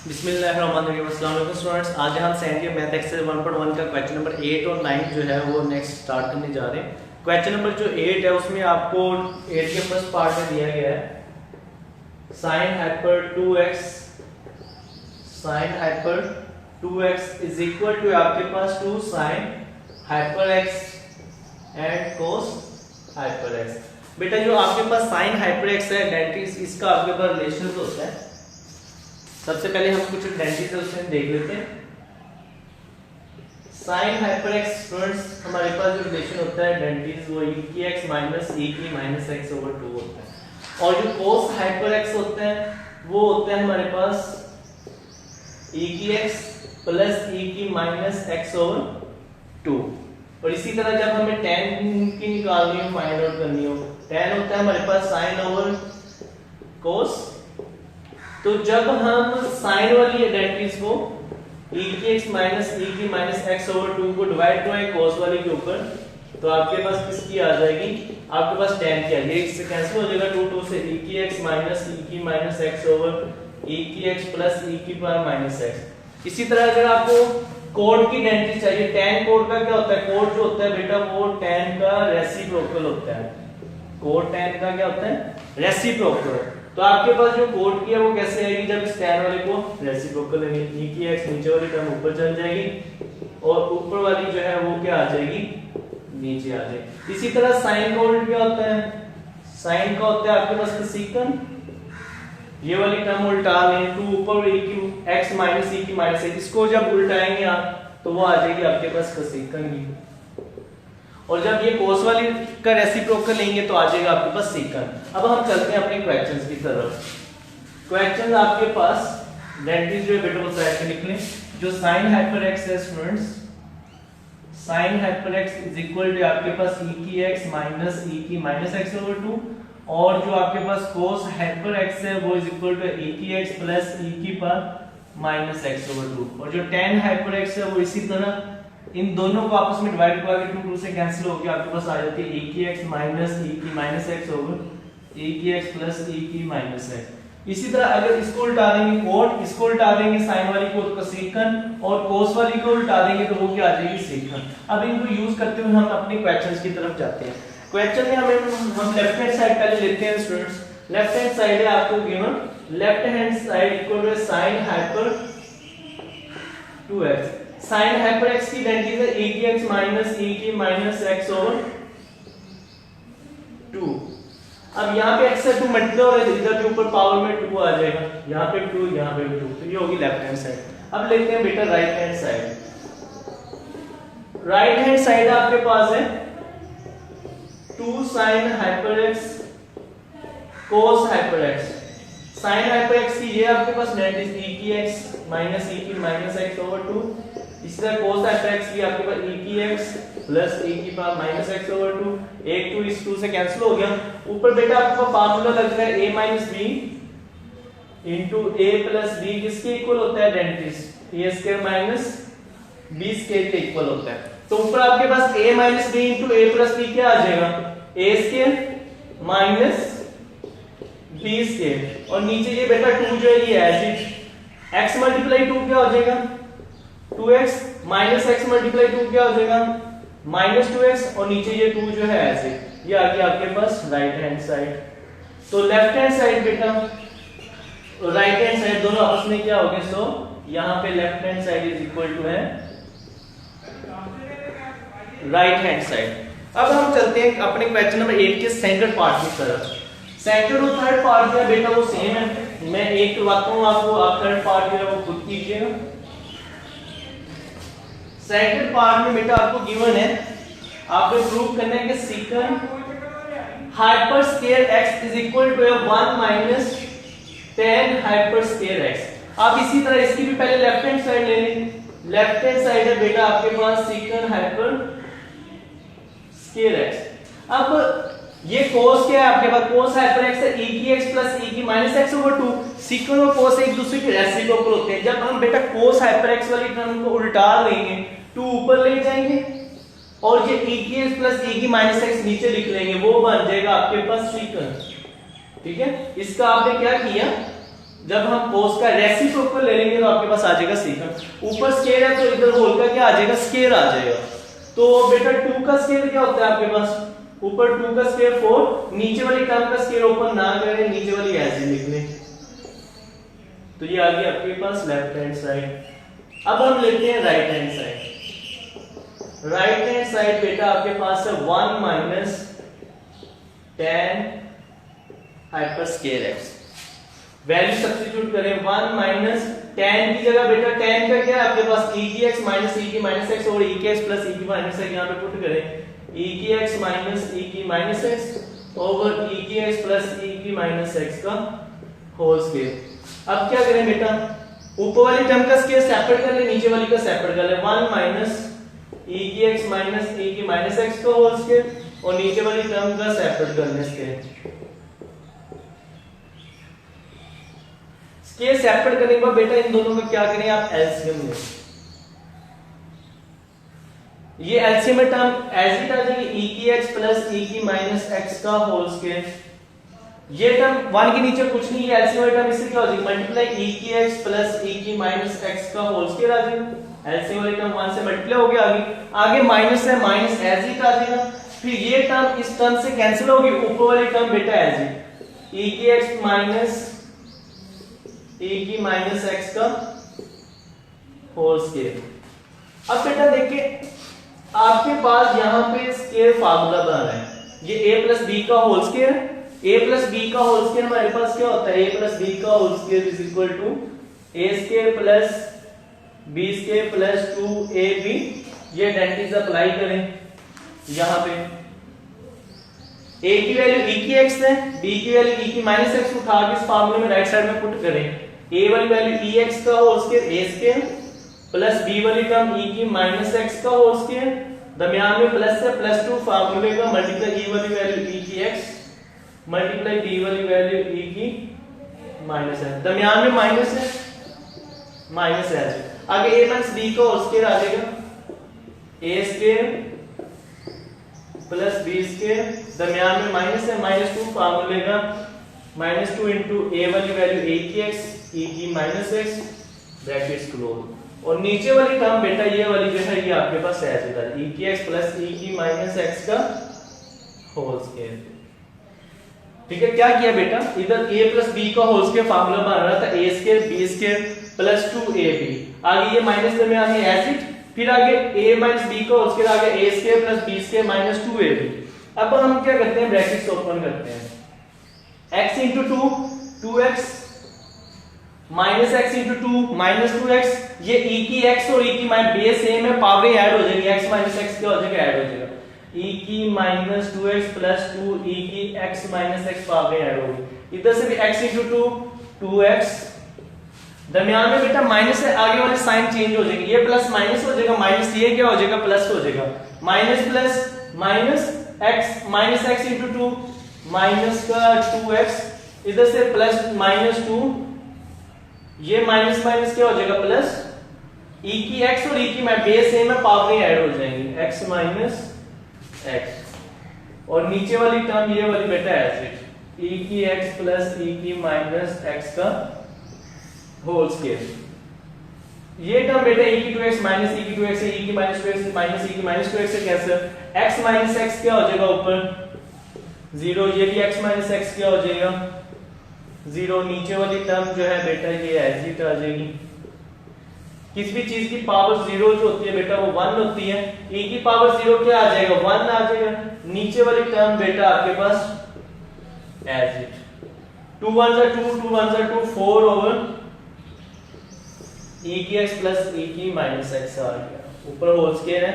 बिस्मिल्लाहिर्रहमानिर्रहीम। अस्सलाम वालेकुम स्टूडेंट्स, आज हम सेकेंड मैथ एक्सरसाइज 1.1 का क्वेश्चन नंबर 8 और 9 जो है वो नेक्स्ट स्टार्ट करने जा रहे हैं। क्वेश्चन नंबर जो 8 है उसमें आपको 8 के फर्स्ट पार्ट में दिया गया है sin hyper 2x is equal to आपके पास 2 sin hyper x and cos hyper x। बेटा जो आपके पास sin हाइपर x है डेंटिस इसका आपके पास रिलेशन होता है। सबसे पहले हम कुछ डेंटिस है उसमें देख लेते हैं। sin हाइपर x स्टूडेंट्स हमारे पास जो रिलेशन होता है डेंटिस वो e की x माइनस e की माइनस x ओवर 2 होता है, और जो cos हाइपर x होता है वो होता है हमारे पास e की x प्लस e की माइनस x ओवर 2। और इसी तरह जब हमें tan की निकालनी हो, फाइंड आउट करनी हो, tan होता है हमारे पास sin ओवर cos। तो जब हम साइन वाली डेंटिस को e की x माइनस e की माइनस x ओवर 2 को डिवाइड करें cos वाली के ऊपर, तो आपके पास किसकी आ जाएगी, आपके पास tan की आ जाएगी। इससे कैंसिल हो जाएगा 2 से e की x माइनस e की माइनस x ओवर e की x प्लस e की पावर माइनस x। इसी तरह अगर आपको कोड की डेंटिस चाहिए, tan कोड का क्या होता है, कोड जो होता है बेटा वो tan का रेसिप्रोकल होता है। कोड tan का क्या होता है, रेसिप्रोकल। तो आपके पास जो कोड की है वो कैसे आएगी, जब इस tan वाले को रेसिप्रोकल लेंगे, e की x नीचे वाली टर्म ऊपर चल जाएगी और ऊपर वाली जो है वो क्या आ जाएगी, नीचे आ जाएगी। इसी तरह sin का उल्टा क्या होता है, sin का होता है आपके पास cosecant, ये वाली टर्म उल्टा लें तो ऊपर e की x माइनस e की माइनस x, इसको जब उल्टाएंगे आप तो वो आ जाएगी आपके पास cosecant की। और जब ये cos वाली का रेसिप्रोकल लेंगे तो आ जाएगा आपके पास secant। अब हम चलते हैं अपने क्वेश्चंस की तरफ। क्वेश्चन आपके पास डेंटिस जो है बेटा वो साइड में लिख लें। जो sin हाइपर x है students, sin hyper x is equal to आपके पास e की x माइनस e की माइनस x ओवर 2, और जो आपके पास cos हाइपर x है वो इज इक्वल टू e की x प्लस e की पावर माइनस x ओवर 2, और जो tan हाइपर x है वो इसी तरह इन दोनों को आपस में डिवाइड करके 2 से कैंसिल होकर आपके पास आ जाती है e की x माइनस e की माइनस x ओवर e की x प्लस e की माइनस x। इसी तरह अगर इसको उल्टा देंगे कोट, इसको उल्टा देंगे साइन वाली को cosecant, और cos वाली को उल्टा देंगे तो वो क्या आ जाएगी secant। अब इनको यूज करते हुए हम अपने क्वेश्चंस की तरफ जाते हैं। क्वेश्चन में हम लेफ्ट हैंड साइड पहले लेते हैं स्टूडेंट्स। लेफ्ट हैंड साइड है आपको given, left hand side equal to sin hyper 2x। sin hyper x की डेंटिस है e की x माइनस e की माइनस x ओवर 2। अब यहाँ पे x से 2 मल्टीप्लाई हो रहा है, इधर के ऊपर पावर में 2 आ जाएगा, यहाँ पे 2 यहाँ पे 2, तो ये होगी लेफ्ट हैंड साइड। अब लेते हैं बेटा right hand side. Right hand side आपके पास है 2 sin hyper x cos hyper x। sin hyper x की ये आपके पास डेंटिस e की x माइनस e की माइनस x ओवर 2। इसी तरह cos हाइपर x की आपके पास e की x प्लस e की पावर माइनस x ओवर 2। एक 2 इस 2 से कैंसिल हो गया। ऊपर बेटा आपको फार्मूला लग रहा है a minus b into a plus b किसके इक्वल होता है dentis, a square minus b square के इक्वल होता है। तो ऊपर आपके पास a minus b into a plus b क्या आ जाएगा, a square minus b square, और नीचे ये बेटा 2 जो है ये ऐसे x मल्टीप्लाई 2 क्या हो जाएगा 2x माइनस x मल्टीप्लाई 2 क्या हो जाएगा माइनस 2x, और नीचे ये 2 जो है ऐसे, ये आ गया आपके पास राइट हैंड साइड। तो लेफ्ट हैंड साइड बेटा राइट हैंड साइड दोनों आपस में क्या हो गए, सो यहाँ पे left hand side is equal to है राइट हैंड साइड। अब हम चलते हैं अपने क्वेश्चन नंबर 8 के सेकंड पार्ट की तरफ। सेकंड और थर्ड पार्ट जो है बेटा वो सेम है, मैं एक करवाता हूँ आपको, आप थर्ड पार्ट जो है वो खुद कीजिएगा। सेकंड पार्ट में बेटा आपको गिवन है, आपको प्रूव करना है कि secant hyper square x is equal to 1 minus tan hyper square x। आप इसी तरह इसकी भी पहले लेफ्ट हैंड साइड ले लें। लेफ्ट हैंड साइड है बेटा आपके पास secant हाइपर स्क्वायर x। अब ये cos क्या है आपके पास, cos हाइपर x है e की x प्लस e की माइनस x ओवर 2। secant और cos एक दूसरे के रेसिप्रोकल होते हैं। जब हम बेटा cos हाइपर x वाली टर्म को उल्टा लेंगे 2 ऊपर ले जाएंगे और ये e की x प्लस e की माइनस x नीचे लिख लेंगे, वो बन जाएगा आपके पास secant। ठीक है, इसका आपने क्या किया जब हम cos का रेसिप्रोकल ले लेंगे तो आपके पास आ जाएगा सीकंड, ऊपर स्केयर है तो इधर होल का क्या आ जाएगा, स्केयर आ जाएगा। तो बेटा 2 का स्केयर क्या होता है आपके पास, ऊपर 2 का स्केयर 4, नीचे वाली टर्म का स्केयर ओपन ना करें, नीचे वाली ऐसे लिख लें, तो ये आ गया आपके पास लेफ्ट हैंड साइड। अब हम लेते हैं right hand side. Right hand side बेटा आपके पास है 1 minus tan hyper square x, value substitute करें, 1 माइनस tan की जगह बेटा tan का क्या है आपके पास e की x माइनस e की माइनस x और e की x प्लस e की माइनस x, यहां पे पुट करें e की x माइनस e की माइनस x ओवर e की x प्लस e की माइनस x का होल स्क्वायर। अब क्या करें बेटा, ऊपर वाली टर्म का स्क्वायर सेपरेट कर ले, नीचे वाली का सेपरेट कर ले, 1 माइनस e की x माइनस e की माइनस x का होल स्क्वायर और नीचे वाली टर्म का सेपरेट कर ले स्क्वायर। स्क्वायर सेपरेट करने के बाद बेटा इन दोनों का क्या करें आप, एलसीएम लें। ये एलसीएम में टर्म एज इट आ जाएगी e की x प्लस e की माइनस x का होल स्क्वायर। ये टर्म 1 के नीचे कुछ नहीं है, एलसीएम में टर्म इससे क्या हो जाएगी, मल्टीप्लाई e की x प्लस e की माइनस x का होल स्क्वायर आ जाएगा। एलसीएम वाली टर्म 1 से मल्टीप्लाई हो गया, आगे माइनस है, माइनस एज इट आ जाएगा। फिर ये टर्म इस टर्म से कैंसिल होगी, ऊपर वाली टर्म बेटा एज इट e की x माइनस e की माइनस x का होल स्क्वायर। अब बेटा देखिए आपके पास यहां पे स्क्वायर फार्मूला बना रहा है, ये a प्लस बी का whole square, a plus b का होल स्क्वायर हमारे पास क्या होता है, a प्लस बी का whole square is equal to a square plus b square plus 2ab। ये आइडेंटिटीज अप्लाई करें, यहां पे a की वैल्यू e की x है, b की वैल्यू e की माइनस x उठा के इस फार्मूले में राइट साइड में पुट करें, a वाली वैल्यू ex का whole square a square plus b वाली टर्म e की माइनस x का होल स्क्वायर, दरमियान में प्लस से प्लस 2 फार्मूले का मल्टीप्लाई e वाली वैल्यू e की x मल्टीप्लाई b वाली वैल्यू e की माइनस है, दरमियान में माइनस है, माइनस है, आगे a माइनस b का होल स्क्वायर आ जाएगा, a square plus b square, दरमियान में माइनस है, माइनस 2 फार्मूले का माइनस 2 इंटू a वाली वैल्यू a की x e की माइनस x ब्रैकेट्स क्लोज, और नीचे वाली टर्म बेटा ये वाली जो है ये आपके पास ऐसे था e की x प्लस e की माइनस x का होल स्क्वायर। ठीक है, क्या किया बेटा, इधर a प्लस b का होल स्क्वायर फार्मूला बन रहा था, a square b square plus 2ab, आगे ये माइनस में आ गया एज इट, फिर आगे a माइनस b का होल स्क्वायर आगे a square plus b square minus 2ab। अब हम क्या करते हैं, ब्रैकेट्स ओपन करते हैं, x into 2 2x minus x into 2 minus 2x, ये e की x और e की माइनस बेस सेम है, पावर ऐड हो जाएगी, x माइनस x क्या हो जाएगा, ऐड हो जाएगा, e की माइनस 2x प्लस 2 e की x minus x power add होगी, इधर से भी x इंटू 2 2x, दरमियान में बेटा माइनस है, आगे वाले साइन चेंज हो जाएंगे, ये प्लस माइनस हो जाएगा, माइनस ये क्या हो जाएगा, प्लस हो जाएगा, minus plus minus x minus x into 2 minus का 2x, इधर से प्लस माइनस 2, ये माइनस माइनस क्या हो जाएगा, प्लस e की x और e की बेस सेम है, पावर ऐड हो जाएंगी, x माइनस x, और नीचे वाली टर्म ये वाली बेटा ऐसे e की x प्लस e की माइनस x का होल स्क्वायर, ये टर्म बेटा e की 2x माइनस e की 2x है, e की माइनस 2x माइनस e की माइनस 2x से कैंसिल, x माइनस x क्या हो जाएगा ऊपर 0, ये भी x माइनस x क्या हो जाएगा 0, नीचे वाली टर्म जो है बेटा ये एज इट आ जाएगी। किसी भी चीज की पावर 0 जो होती है बेटा वो 1 होती है, e की पावर 0 क्या आ जाएगा 1 आ जाएगा, नीचे वाली टर्म बेटा आपके पास एज इट 2 1 2 2 1 2 4 ओवर e की x प्लस e की माइनस x आ गया, ऊपर होल स्क्वायर है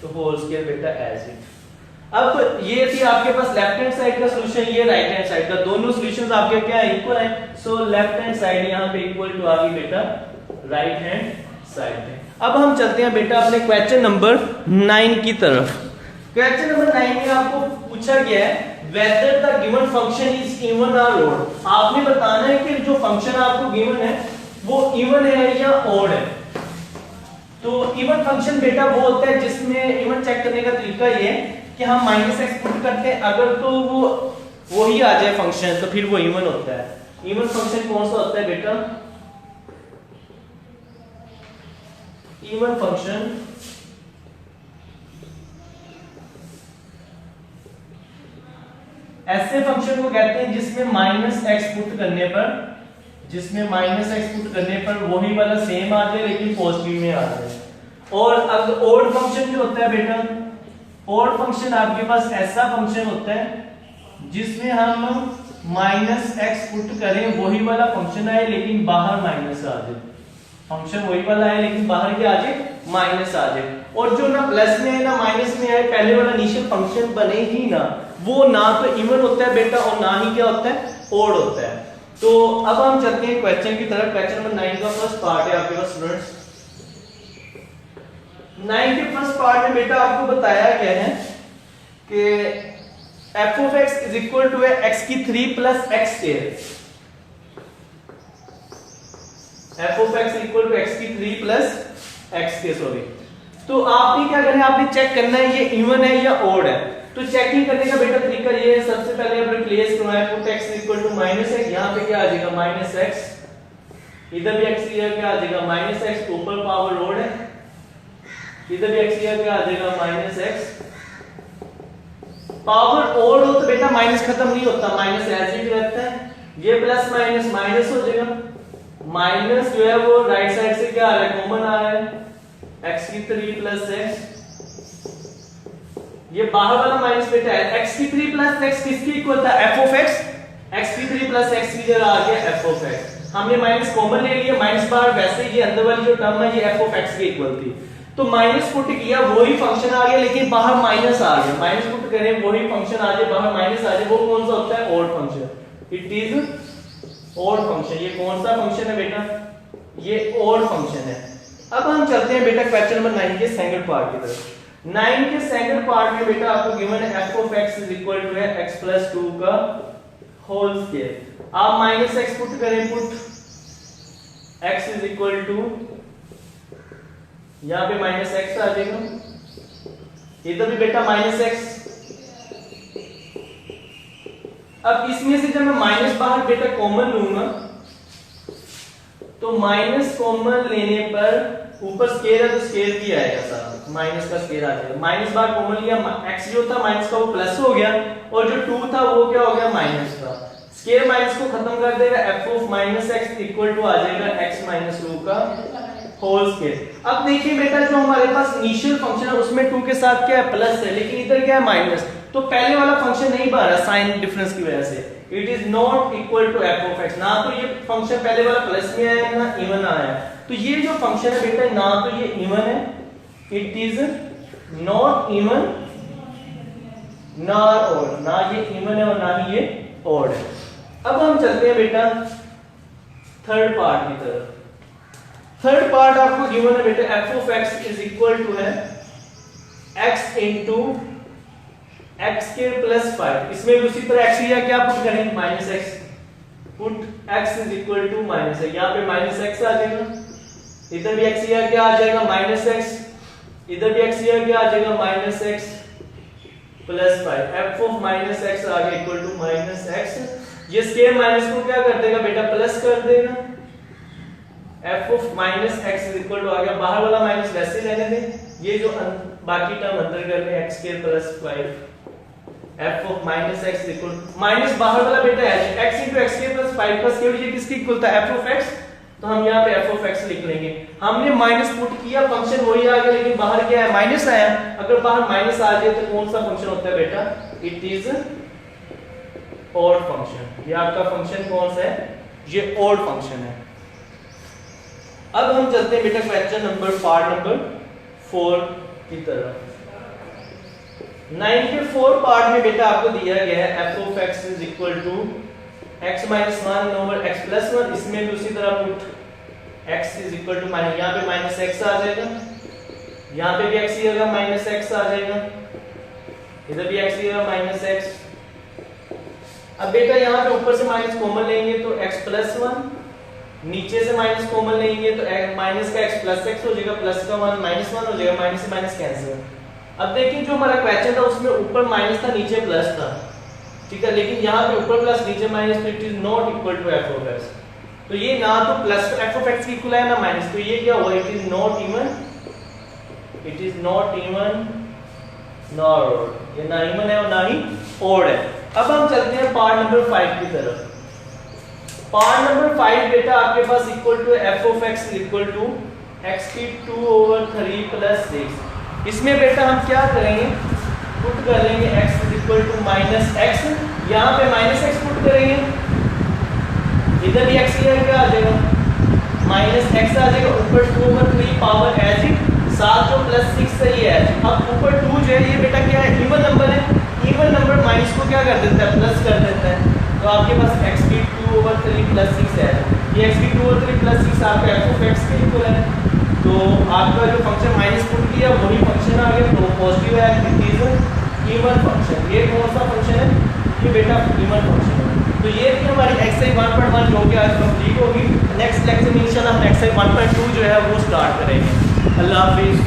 तो होल स्क्वायर बेटा एज इट। अब ये थी आपके पास लेफ्ट हैंड साइड का सॉल्यूशन, ये राइट हैंड साइड का, दोनों सॉल्यूशंस आपके क्या है इक्वल है, सो लेफ्ट हैंड साइड यहां पे इक्वल टू आ गई बेटा राइट हैंड साइड में। अब हम चलते हैं बेटा अपने क्वेश्चन नंबर 9 की तरफ। क्वेश्चन नंबर 9 में आपको पूछा गया है whether the given function is even और ऑड, आपने बताना है कि जो फंक्शन आपको गिवन है वो इवन है या ऑड है। तो इवन फंक्शन बेटा वो होता है जिसमें इवन चेक करने का तरीका ये है कि हम माइनस एक्स पुट करते हैं, अगर तो वो ही आ जाए फंक्शन तो फिर वो इवन होता है, इवन फंक्शन कौन सा होता है बेटा? इवन फंक्शन ऐसे फंक्शन को कहते हैं जिसमें माइनस एक्स पुट करने पर वही वाला सेम आ जाए लेकिन पॉजिटिव में आ जाए। और अब ऑड फंक्शन जो होता है बेटा, ऑड फंक्शन आपके पास ऐसा फंक्शन होता है जिसमें हम माइनस एक्स पुट करें वही वाला फंक्शन आए लेकिन बाहर माइनस आ जाए। फंक्शन वही वाला है लेकिन बाहर क्या आ जाए? माइनस आ जाए। और जो ना प्लस में है ना माइनस में है, पहले वाला इनिशियल फंक्शन बने ही ना, वो ना तो इवन होता है बेटा और ना ही क्या होता है? ऑड होता है। तो अब हम चलते हैं क्वेश्चन की तरफ। क्वेश्चन नंबर 9 का फर्स्ट पार्ट है आपके पास स्टूडेंट्स। 9 के फर्स्ट पार्ट में बेटा आपको बताया गया है कि f of x is equal to x की 3 plus x square। f of x equal to x की 3 plus x square, सॉरी। तो आपने क्या करना है? आपने चेक करना है ये इवन है या ऑड है। तो चेकिंग करने का बेटा तरीका ये है, सबसे पहले आप रिप्लेस करना है put x equal to minus x, यहां पे क्या आ जाएगा? माइनस x, इधर भी x लिया क्या आ जाएगा? माइनस x, ऊपर पावर ऑड है, इधर भी x लिया क्या आ जाएगा? Minus x। पावर ऑड हो तो बेटा माइनस खत्म नहीं होता, माइनस ऐसे ही रहता है। ये प्लस माइनस माइनस हो जाएगा, माइनस जो है वो राइट साइड से क्या आ रहा है? कॉमन आ रहा है, x की 3 प्लस x। ये बाहर वाला माइनस बेटा है, x की 3 प्लस x किसकी इक्वल था? f of x। x की 3 प्लस x की जगह आ गया f of x। हमने माइनस कॉमन ले लिया, माइनस बाहर, वैसे ये अंदर वाली जो टर्म है ये f of x की इक्वल थी। तो माइनस पुट किया, वही फंक्शन आ गया लेकिन बाहर माइनस आ गया। माइनस पुट करें वही फंक्शन आ जाए, बाहर माइनस आ जाए, वो कौन सा होता है? Odd function. It is odd function. ये कौन सा फंक्शन है बेटा? ये ऑड फंक्शन है। अब हम चलते हैं बेटा क्वेश्चन नंबर 9 के सेकंड पार्ट की तरफ। 9 के सेकंड पार्ट में बेटा आपको गिवन है f of x is equal to है x plus 2 का होल स्क्वायर। आप माइनस x पुट करें, put x is equal to, यहां पे माइनस x आ जाएगा, इधर भी बेटा माइनस x। अब इसमें से जब मैं माइनस बाहर बेटा कॉमन लूंगा तो माइनस कॉमन लेने पर ऊपर स्केयर है तो स्केयर भी आएगा सारा, माइनस का स्केयर आ जाएगा। माइनस बार कॉमन लिया, x जो था माइनस का वो प्लस हो गया और जो 2 था वो क्या हो गया? माइनस का। स्केयर माइनस को खत्म कर देगा, f of minus x equal to आ जाएगा x माइनस 2 का होल स्केयर। अब देखिए बेटा जो हमारे पास इनिशियल फंक्शन है उसमें 2 के साथ क्या है? प्लस है, लेकिन इधर क्या है? माइनस। तो पहले वाला फंक्शन नहीं बन रहा साइन डिफरेंस की वजह से। It is not equal to f of x। ना तो ये फंक्शन पहले वाला प्लस में आया ना इवन आया। तो ये जो फंक्शन है बेटा ना तो ये इवन है, इट इज नॉट इवन ना ऑड, ना ये इवन है और ना ही ये ऑड है। अब हम चलते हैं बेटा थर्ड पार्ट की तरफ। थर्ड पार्ट आपको गिवन है बेटा f of x is equal to है x इंटू x के प्लस 5। इसमें भी उसी तरह x लिया, क्या पुट करेंगे? Minus x, put x is equal to minus है, यहाँ पे माइनस x आ जाएगा, इधर भी x लिया क्या आ जाएगा? माइनस x, इधर भी x लिया क्या आ जाएगा? Minus x plus 5। f of minus x आ गया इक्वल टू माइनस x। ये स्क्वायर माइनस को क्या कर देगा बेटा? प्लस कर देगा। f of minus x is equal to आ गया, बाहर वाला माइनस वैसे रहने दें, ये जो बाकी टर्म अंदर कर ले x square plus 5। f of minus x equal minus बाहर वाला बेटा है x into x square plus 5 का स्क्वायर, ये किसकी इक्वल था? f of x। तो हम यहाँ पे f ऑफ x लिख लेंगे। हमने माइनस पुट किया, फंक्शन वही आ गया लेकिन बाहर क्या है? माइनस आया। अगर बाहर माइनस आ जाए तो कौन सा फंक्शन होता है बेटा? It is odd function. ये आपका फंक्शन कौन सा है? ये ऑड फंक्शन है। अब हम चलते हैं बेटा क्वेश्चन नंबर पार्ट नंबर 4 की तरफ। 9 के 4 पार्ट में बेटा आपको दिया गया है f of x is equal to x minus 1 over x plus 1। इसमें भी उसी तरह put x is equal to minus, यहाँ पे माइनस x आ जाएगा, यहाँ पे भी x लिएगा माइनस x आ जाएगा, इधर भी x लिएगा माइनस x। अब बेटा यहाँ पे ऊपर से माइनस कॉमन लेंगे तो x प्लस 1, नीचे से माइनस कॉमन लेंगे तो माइनस का x प्लस x हो जाएगा, प्लस का 1 माइनस 1 हो जाएगा, माइनस से माइनस कैंसिल। अब देखिए जो हमारा क्वेश्चन था उसमें ऊपर माइनस था नीचे प्लस था, ठीक है, लेकिन यहाँ पे ऊपर प्लस नीचे माइनस, तो it is not equal to F of x. तो ये ना तो प्लस एफ ऑफ एक्स की इक्वल है ना माइनस, तो ये क्या हुआ, it is not even nor odd, ये ना इवन है और ना ही ऑड है। अब हम चलते हैं पार्ट नंबर 5 की तरफ। पार्ट नंबर 5 बेटा आपके पास equal to F of X equal to X की 2/3 प्लस 6। इसमें बेटा हम क्या करेंगे, पुट कर लेंगे x is equal to minus x, यहाँ पे माइनस एक्स पुट करेंगे, इधर भी x की क्या आ जाएगा माइनस एक्स आ जाएगा, ऊपर 2/3 पावर एज इट, साथ जो प्लस 6 सही है। अब ऊपर 2 जो है ये बेटा क्या है, इवन नंबर है, इवन नंबर माइनस को क्या कर देता है, प्लस कर देता है। तो आपके पास x की 2/3 प्लस 6 है, ये x की 2/3 प्लस 6 आपका f ऑफ x के इक्वल है। तो आपका जो फंक्शन माइनस पुट किया वही फंक्शन आ गया, तो पॉजिटिव है, इट इज इवन फंक्शन। ये कौन सा फंक्शन है, ये बेटा इवन फंक्शन है। तो ये थी हमारी एक्सरसाइज 1.1 जो कि आज कंप्लीट होगी। नेक्स्ट लेक्चर में इंशाल्लाह हम एक्सरसाइज 1.2 जो है वो स्टार्ट करेंगे। अल्लाह हाफिज़।